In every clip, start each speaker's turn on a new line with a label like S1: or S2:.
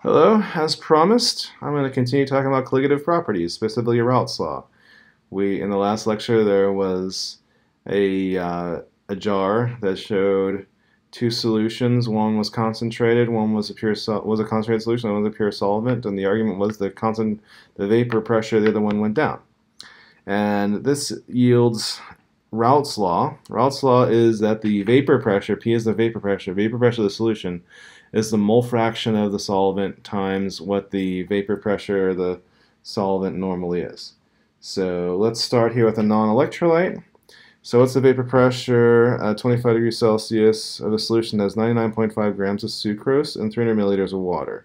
S1: Hello, as promised, I'm going to continue talking about colligative properties, specifically Raoult's law. In the last lecture there was a jar that showed two solutions. One was concentrated, one was a concentrated solution, one was a pure solvent, and the argument was the vapor pressure of the other one went down. And this yields Raoult's law. Raoult's law is that the vapor pressure, P is the vapor pressure of the solution, is the mole fraction of the solvent times what the vapor pressure of the solvent normally is. So let's start here with a non-electrolyte. So what's the vapor pressure at 25 degrees Celsius of a solution that has 99.5 grams of sucrose and 300 milliliters of water?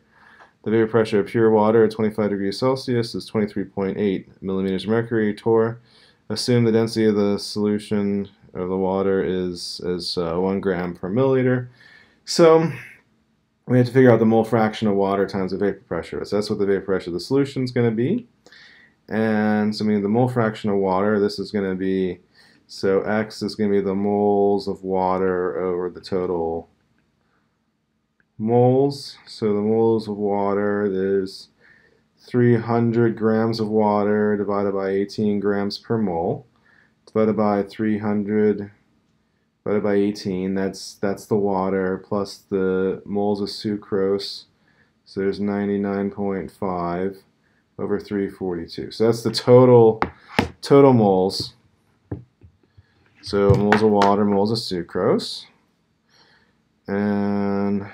S1: The vapor pressure of pure water at 25 degrees Celsius is 23.8 millimeters of mercury torr. Assume the density of the solution of the water is 1 gram per milliliter. So we have to figure out the mole fraction of water times the vapor pressure. So that's what the vapor pressure of the solution is going to be. And so the mole fraction of water, this is going to be, so X is going to be the moles of water over the total moles. So the moles of water, there's 300 grams of water divided by 18 grams per mole, divided by 300 divided by 18, that's the water, plus the moles of sucrose, so there's 99.5 over 342. So that's the total moles. So moles of water, moles of sucrose, and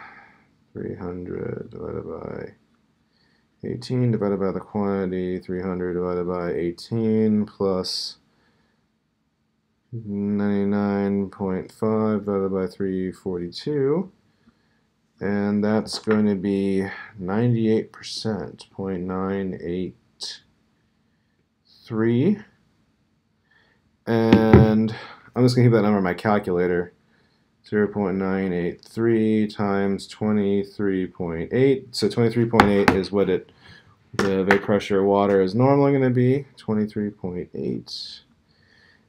S1: 300 divided by 18 divided by the quantity, 300 divided by 18 plus 99.5 divided by 342, and that's going to be 98%, 0.983, and I'm just going to keep that number in my calculator. 0.983 times 23.8, so 23.8 is what the vapor pressure of water is normally going to be, 23.8.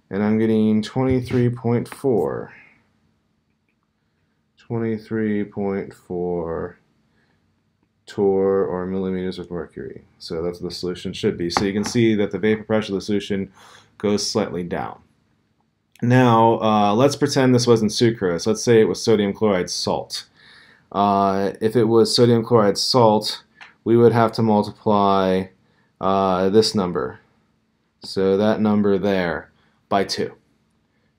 S1: And I'm getting 23.4 torr or millimeters of mercury. So that's what the solution should be. So you can see that the vapor pressure of the solution goes slightly down. Now let's pretend this wasn't sucrose. Let's say it was sodium chloride salt. If it was sodium chloride salt, we would have to multiply this number. So that number there by 2,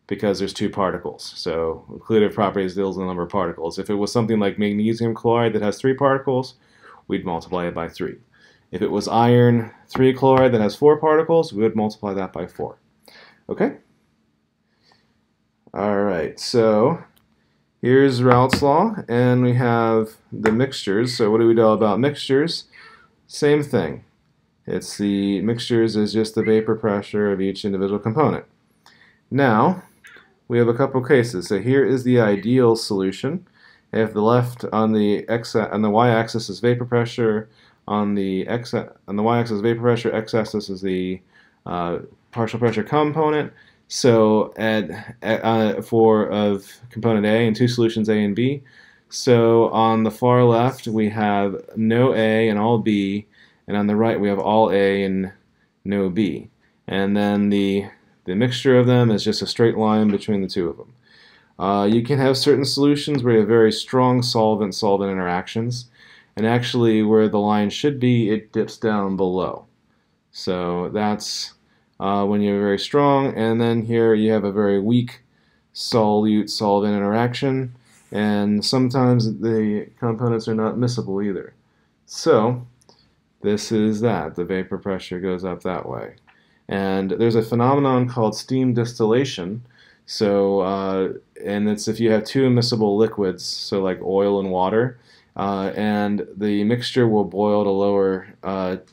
S1: because there's 2 particles. So colligative properties deals with the number of particles. If it was something like magnesium chloride that has 3 particles, we'd multiply it by 3. If it was iron 3 chloride that has 4 particles, we would multiply that by 4. Okay? Alright, so here's Raoult's law, and we have the mixtures. So what do we know about mixtures? Same thing. It's the mixtures is just the vapor pressure of each individual component. Now, we have a couple cases. So here is the ideal solution. If the left on the y-axis is vapor pressure, on the y-axis is vapor pressure, x-axis is the partial pressure component. So of component A and 2 solutions A and B. So on the far left we have no A and all B, and on the right we have all A and no B. And then the mixture of them is just a straight line between the 2 of them. You can have certain solutions where you have very strong solvent-solvent interactions, and actually where the line should be, it dips down below. So that's when you're very strong, and then here you have a very weak solute-solvent interaction, and sometimes the components are not miscible either. So this is that. The vapor pressure goes up that way. And there's a phenomenon called steam distillation. So, and it's if you have 2 immiscible liquids, so like oil and water, and the mixture will boil at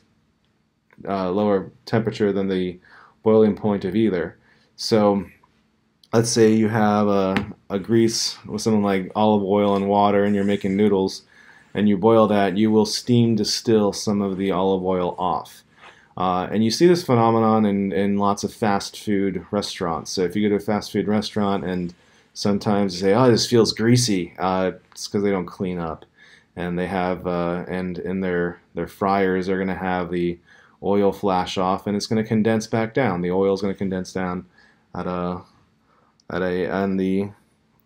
S1: a lower temperature than the boiling point of either. So let's say you have a grease with something like olive oil and water, and you're making noodles, and you boil that, you will steam distill some of the olive oil off. And you see this phenomenon in lots of fast food restaurants. So if you go to a fast food restaurant and sometimes you say, oh, this feels greasy, it's because they don't clean up. and they have and in their fryers they're going to have the oil flash off, and it's going to condense back down. The oil is going to condense down at a on the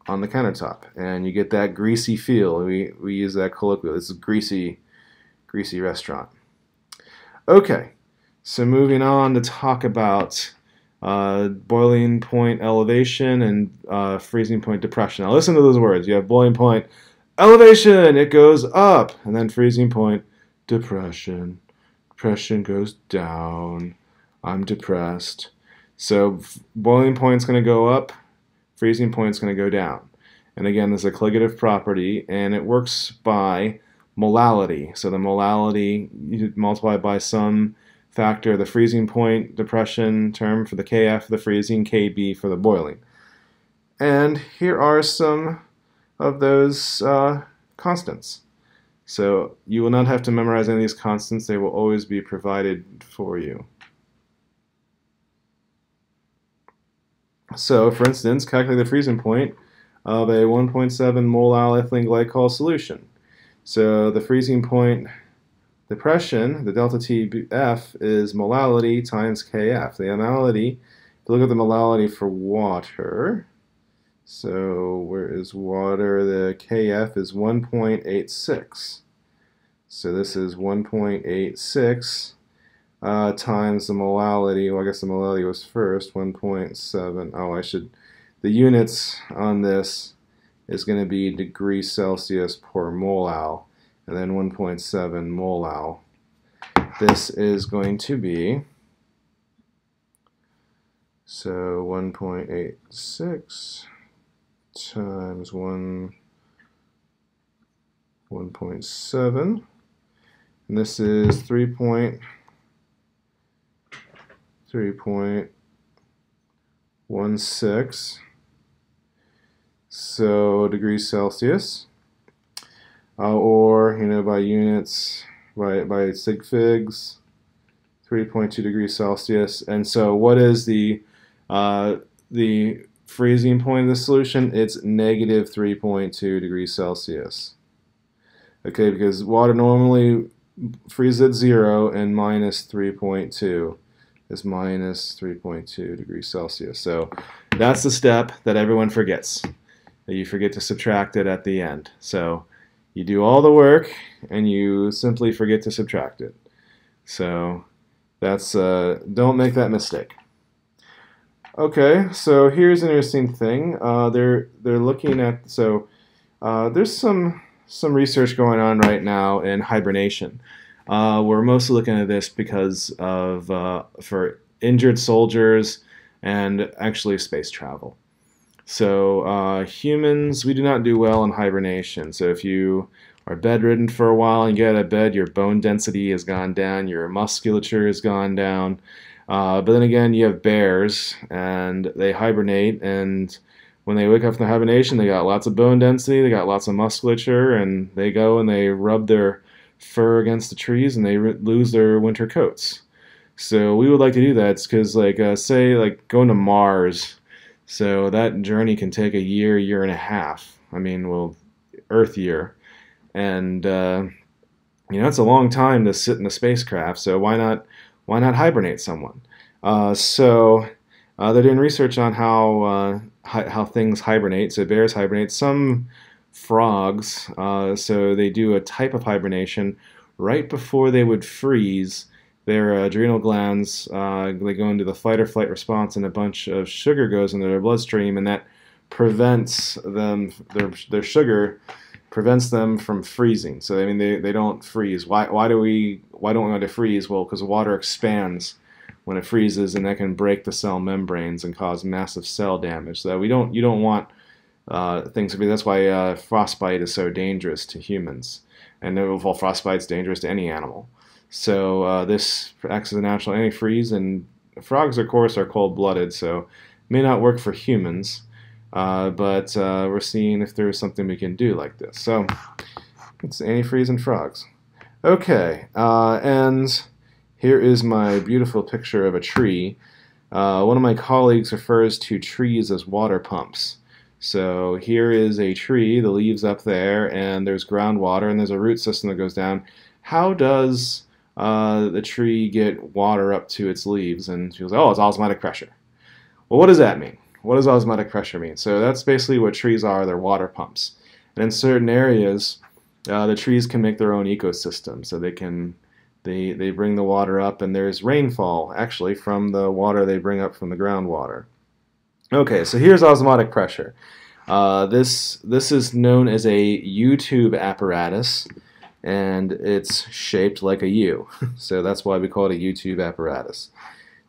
S1: countertop, and you get that greasy feel. We use that colloquially. This is greasy restaurant. Okay, so moving on to talk about boiling point elevation and freezing point depression. Now listen to those words. You have boiling point elevation, it goes up, and then freezing point depression. Depression goes down. I'm depressed. So boiling point's going to go up, freezing point's going to go down. And again, this is a colligative property, and it works by molality. So the molality, you multiply by some factor, the freezing point depression term for the Kf for the freezing, Kb for the boiling. And here are some of those constants. So you will not have to memorize any of these constants. They will always be provided for you. So, for instance, calculate the freezing point of a 1.7 molal ethylene glycol solution. So the freezing point depression, the delta Tf, is molality times Kf. The molality, if you look at the molality for water, so where is water? The Kf is 1.86. So this is 1.86 times the molality. Well, I guess the molality was first, 1.7. Oh, the units on this is going to be degrees Celsius per molal, and then 1.7 molal. This is going to be, so 1.86 times 1.7, and this is 3.16, so degrees Celsius, or by units, by sig figs, 3.2 degrees Celsius. And so what is the freezing point of the solution? It's negative 3.2 degrees Celsius. Okay, because water normally freezes at 0, and minus 3.2 is minus 3.2 degrees Celsius. So that's the step that everyone forgets. That you forget to subtract it at the end. So you do all the work and you simply forget to subtract it. So that's don't make that mistake. Okay, so here's an interesting thing. They're looking at, so there's some research going on right now in hibernation. We're mostly looking at this because of for injured soldiers and actually space travel. So humans, we do not do well in hibernation. So if you are bedridden for a while and you get out of bed, your bone density has gone down, your musculature has gone down. But then again, you have bears, and they hibernate, and when they wake up from the hibernation, they got lots of bone density, they got lots of musculature, and they go and they rub their fur against the trees, and they lose their winter coats. So we would like to do that because, say, going to Mars. So that journey can take a year, year and a half. I mean, well, Earth year. And, it's a long time to sit in a spacecraft, so why not hibernate someone? So they're doing research on how things hibernate. So bears hibernate. Some frogs, so they do a type of hibernation right before they would freeze. Their adrenal glands, they go into the fight or flight response, and a bunch of sugar goes into their bloodstream, and that prevents them, their sugar prevents them from freezing. So I mean, they don't freeze. Why don't we want to freeze? Well, because water expands when it freezes, and that can break the cell membranes and cause massive cell damage. So you don't want things to be. That's why frostbite is so dangerous to humans, and well, frostbite's dangerous to any animal. So this acts as a natural antifreeze, and frogs, of course, are cold-blooded, so may not work for humans, but we're seeing if there's something we can do like this. So it's antifreeze in frogs. Okay, and here is my beautiful picture of a tree. One of my colleagues refers to trees as water pumps. So here is a tree, the leaves up there, and there's groundwater, and there's a root system that goes down. How does the tree get water up to its leaves? And she goes, oh, it's osmotic pressure. Well, what does that mean? What does osmotic pressure mean? So that's basically what trees are. They're water pumps. And in certain areas, the trees can make their own ecosystem. So they bring the water up, and there's rainfall actually from the water they bring up from the groundwater. Okay, so here's osmotic pressure. This is known as a U-tube apparatus, and it's shaped like a U. So that's why we call it a U-tube apparatus.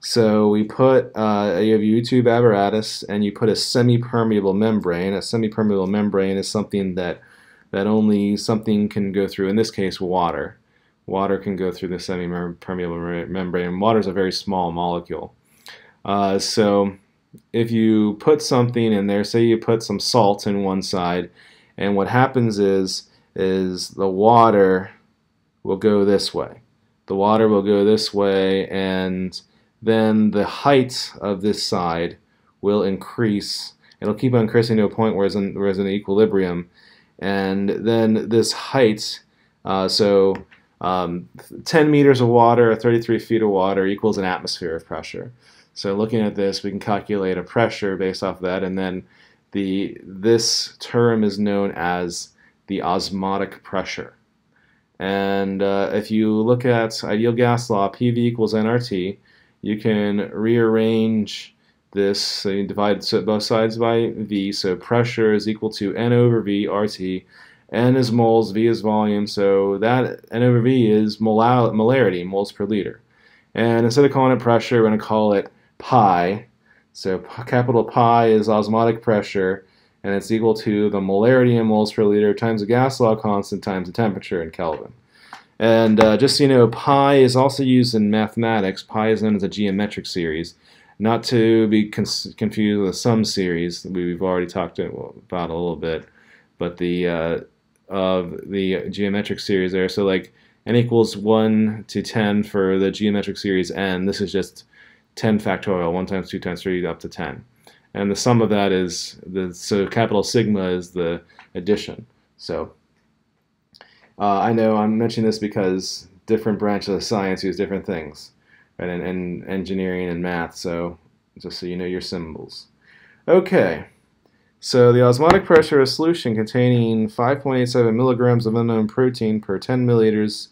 S1: So we put you have a U-tube apparatus, and you put a semi-permeable membrane. A semi-permeable membrane is something that only something can go through. In this case, water. Water can go through the semi-permeable membrane. Water is a very small molecule. So if you put something in there, say you put some salt in one side, and what happens is the water will go this way. The water will go this way, and then the height of this side will increase. It'll keep on increasing to a point where it's in equilibrium, and then this height, 10 meters of water, 33 feet of water equals an atmosphere of pressure. So looking at this, we can calculate a pressure based off of that, and then this term is known as the osmotic pressure. And if you look at ideal gas law, PV equals nRT, you can rearrange this, so you divide both sides by V, so pressure is equal to N over V, RT. N is moles, V is volume, so that N over V is molarity, moles per liter. And instead of calling it pressure, we're going to call it pi. So capital Pi is osmotic pressure, and it's equal to the molarity in moles per liter times the gas law constant times the temperature in Kelvin. And just so you know, pi is also used in mathematics. Pi is known as a geometric series, not to be confused with a sum series that we've already talked about a little bit, but the geometric series there. So like n equals 1 to 10 for the geometric series n. This is just 10 factorial, 1 times 2 times 3 up to 10. And the sum of that is, so capital sigma is the addition. So I know I'm mentioning this because different branches of science use different things, right, in engineering and math, so just so you know your symbols. Okay, so the osmotic pressure of a solution containing 5.87 milligrams of unknown protein per 10 milliliters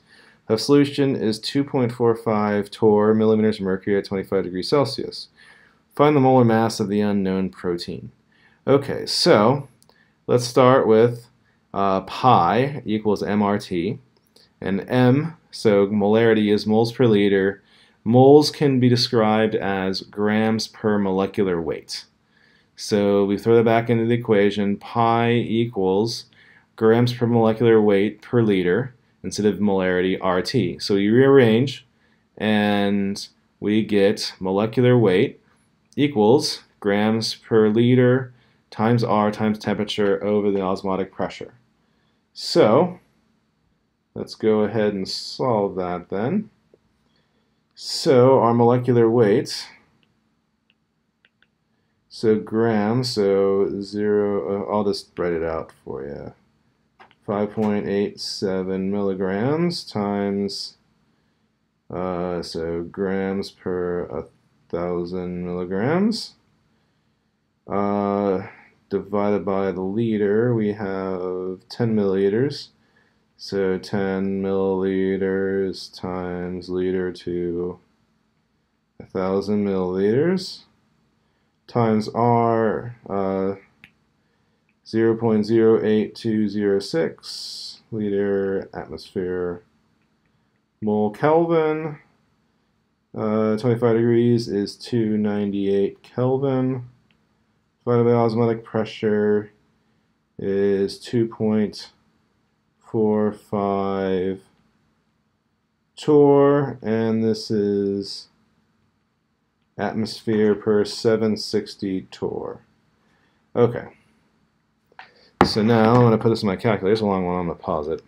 S1: of solution is 2.45 torr millimeters of mercury at 25 degrees Celsius. Find the molar mass of the unknown protein. Okay, so let's start with pi equals mRT, and m, so molarity is moles per liter. Moles can be described as grams per molecular weight. So we throw that back into the equation. Pi equals grams per molecular weight per liter instead of molarity, RT. So we rearrange, and we get molecular weight equals grams per liter times R times temperature over the osmotic pressure. So let's go ahead and solve that then. So our molecular weight, so grams, so 0, I'll just write it out for you. 5.87 milligrams times, so grams per 1,000 milligrams, divided by the liter, we have 10 milliliters. So 10 milliliters times liter to 1,000 milliliters times R, 0.08206 liter atmosphere mole Kelvin. 25 degrees is 298 Kelvin. Divided by osmotic pressure is 2.45 torr, and this is atmosphere per 760 torr. Okay. So now I'm going to put this in my calculator. It's a long one. I'm going to pause it.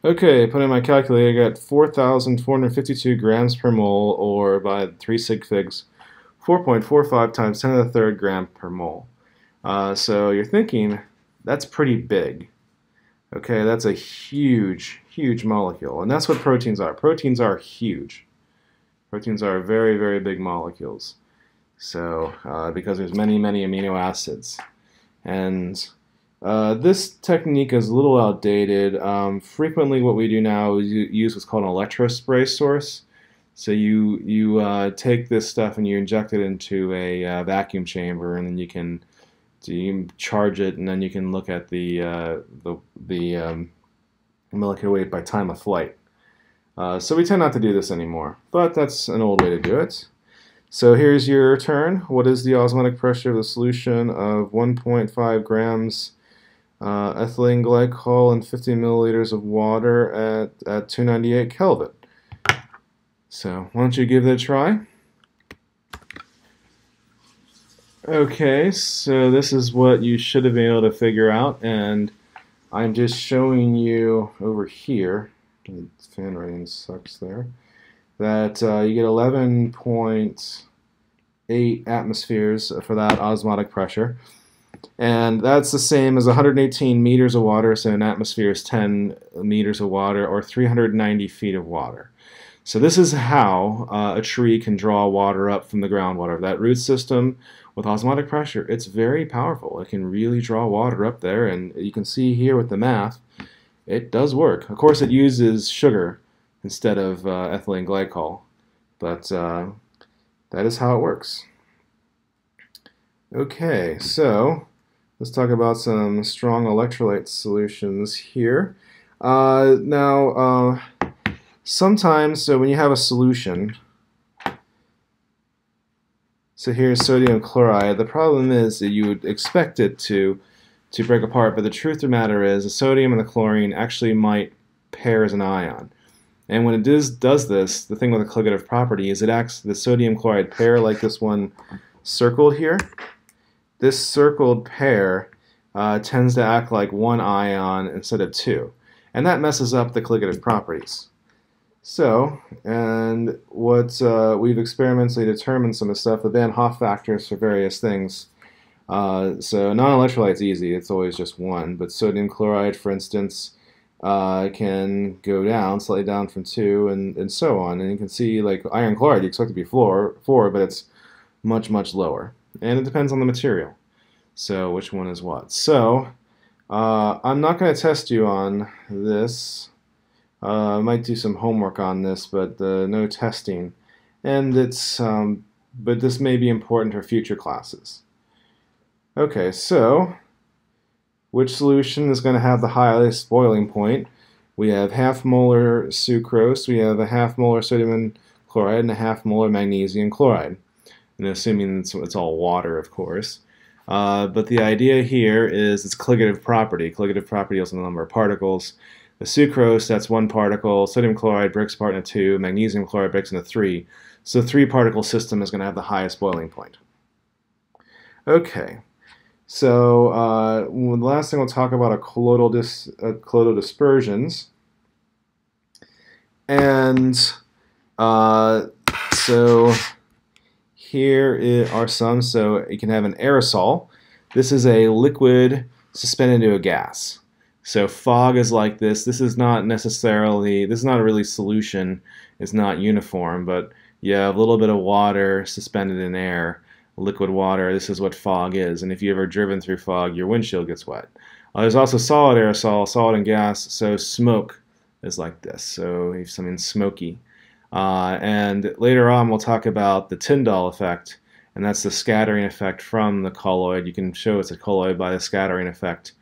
S1: Okay, put in my calculator. I got 4,452 grams per mole, or by 3 sig figs, 4.45 times 10 to the third gram per mole. So you're thinking, that's pretty big. Okay, that's a huge, huge molecule. And that's what proteins are. Proteins are huge. Proteins are very, very big molecules. So, because there's many, many amino acids. And this technique is a little outdated. Frequently what we do now is use what's called an electrospray source. So you take this stuff and you inject it into a vacuum chamber, and then you can charge it, and then you can look at the molecular weight by time of flight. So we tend not to do this anymore, but that's an old way to do it. So here's your turn. What is the osmotic pressure of the solution of 1.5 grams ethylene glycol and 50 milliliters of water at 298 Kelvin? So why don't you give that a try? Okay, so this is what you should have been able to figure out, and I'm just showing you over here, the fan rating sucks there, that you get 11.8 atmospheres for that osmotic pressure. And that's the same as 118 meters of water, so an atmosphere is 10 meters of water, or 390 feet of water. So this is how a tree can draw water up from the groundwater. That root system with osmotic pressure, it's very powerful. It can really draw water up there, and you can see here with the math, it does work. Of course, it uses sugar instead of ethylene glycol, but that is how it works. Okay, so let's talk about some strong electrolyte solutions here. Sometimes, so when you have a solution, so here's sodium chloride, the problem is that you would expect it to break apart, but the truth of the matter is the sodium and the chlorine actually might pair as an ion. And when it does this, the thing with the colligative property is it acts, the sodium chloride pair, like this one circled here, this circled pair tends to act like one ion instead of two. And that messes up the colligative properties. So, and what we've experimentally determined some of the stuff, the Van Hoff factors for various things. So non-electrolyte's easy, it's always just one, but sodium chloride, for instance, can go down, slightly down from 2, and so on. And you can see, like iron chloride, you expect it to be 4, but it's much, much lower. And it depends on the material. So which one is what? So I'm not going to test you on this. I might do some homework on this, but no testing. And it's, but this may be important for future classes. Okay, so which solution is going to have the highest boiling point? We have half molar sucrose, we have a half molar sodium chloride, and a half molar magnesium chloride. And assuming it's all water, of course. But the idea here is its colligative property. Colligative property is the number of particles. The sucrose, that's 1 particle. Sodium chloride breaks apart into 2. Magnesium chloride breaks into 3. So the 3-particle system is going to have the highest boiling point. Okay. So the last thing we'll talk about are colloidal dispersions. And so here are some. So you can have an aerosol. This is a liquid suspended into a gas. So fog is like this. This is not necessarily, this is not a really solution. It's not uniform, but you have a little bit of water suspended in air, liquid water. This is what fog is. And if you've ever driven through fog, your windshield gets wet. There's also solid aerosol, solid and gas. So smoke is like this. So you have something smoky. And later on, we'll talk about the Tyndall effect, and that's the scattering effect from the colloid. You can show it's a colloid by the scattering effect.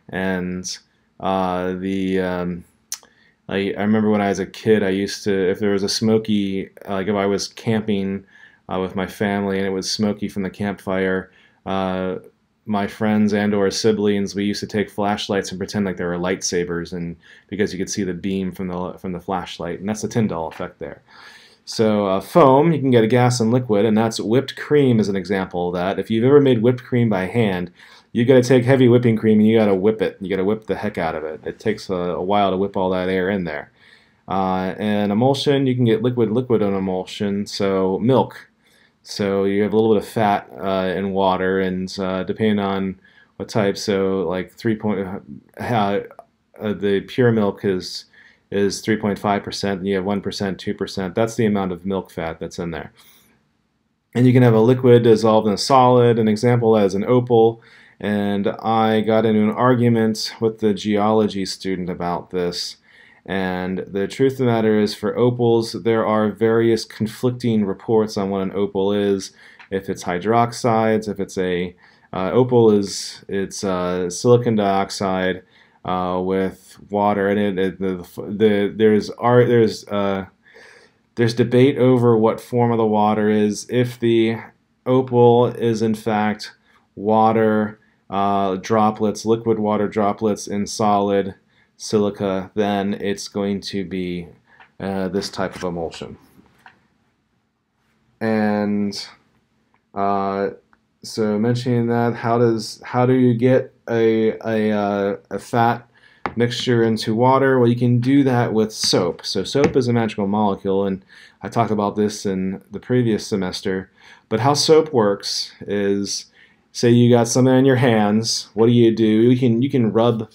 S1: And I remember when I was a kid, I used to, if there was a smoky, like if I was camping with my family and it was smoky from the campfire, my friends and or siblings, we used to take flashlights and pretend like they were lightsabers, and because you could see the beam from the flashlight, and that's the Tyndall effect there. So foam, you can get a gas and liquid, and that's whipped cream is an example of that. If you've ever made whipped cream by hand, you got to take heavy whipping cream and you got to whip it. You got to whip the heck out of it. It takes a while to whip all that air in there. And emulsion, you can get liquid on emulsion. So milk. So you have a little bit of fat in water, and depending on what type, so like the pure milk is 3.5%, and you have 1%, 2%. That's the amount of milk fat that's in there. And you can have a liquid dissolved in a solid. An example is an opal. And I got into an argument with the geology student about this. And the truth of the matter is, for opals, there are various conflicting reports on what an opal is. If it's hydroxides, if it's a opal it's silicon dioxide with water in it. There's debate over what form of the water is. If the opal is in fact water droplets, liquid water droplets in solid silica, then it's going to be this type of emulsion. And so mentioning that, how do you get a fat mixture into water? Well, you can do that with soap. So soap is a magical molecule, and I talked about this in the previous semester. But how soap works is, say you got something on your hands. What do? You can rub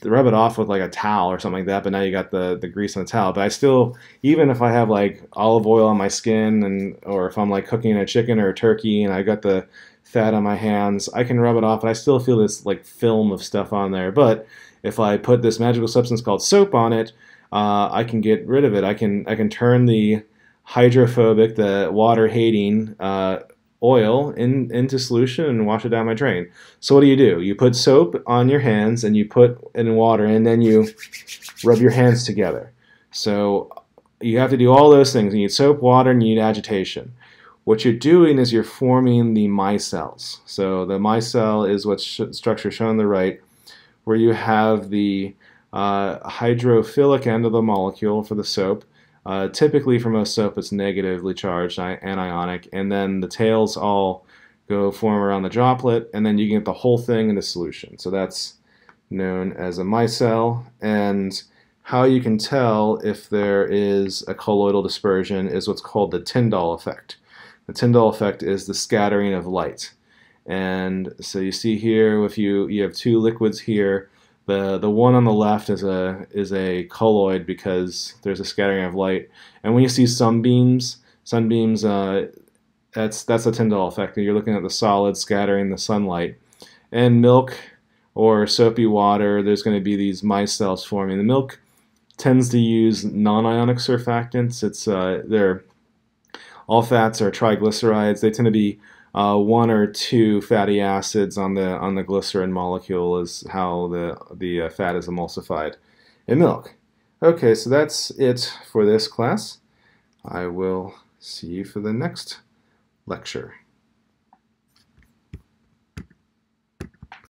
S1: it off with like a towel or something like that, but now you got the grease on the towel. But I still, even if I have like olive oil on my skin, or if I'm like cooking a chicken or a turkey and I got the fat on my hands, I can rub it off and I still feel this like film of stuff on there. But if I put this magical substance called soap on it, I can get rid of it. I can turn the hydrophobic, the water-hating oil into solution and wash it down my drain. So what do? You put soap on your hands and you put it in water, and then you rub your hands together. So you have to do all those things. You need soap, water, and you need agitation. What you're doing is you're forming the micelles. So the micelle is what structure shown on the right, where you have the hydrophilic end of the molecule for the soap. Typically for most soap it's negatively charged, anionic, and then the tails all form around the droplet, and then you can get the whole thing into solution. So that's known as a micelle. And how you can tell if there is a colloidal dispersion is what's called the Tyndall effect. The Tyndall effect is the scattering of light. And so you see here, if you have two liquids here, the one on the left is a colloid because there's a scattering of light. And when you see sunbeams, that's a Tyndall effect. You're looking at the solid scattering the sunlight. And milk or soapy water, there's going to be these micelles forming. The milk tends to use non-ionic surfactants. All fats are triglycerides. They tend to be one or two fatty acids on the glycerin molecule is how the fat is emulsified in milk. Okay, so that's it for this class. I will see you for the next lecture.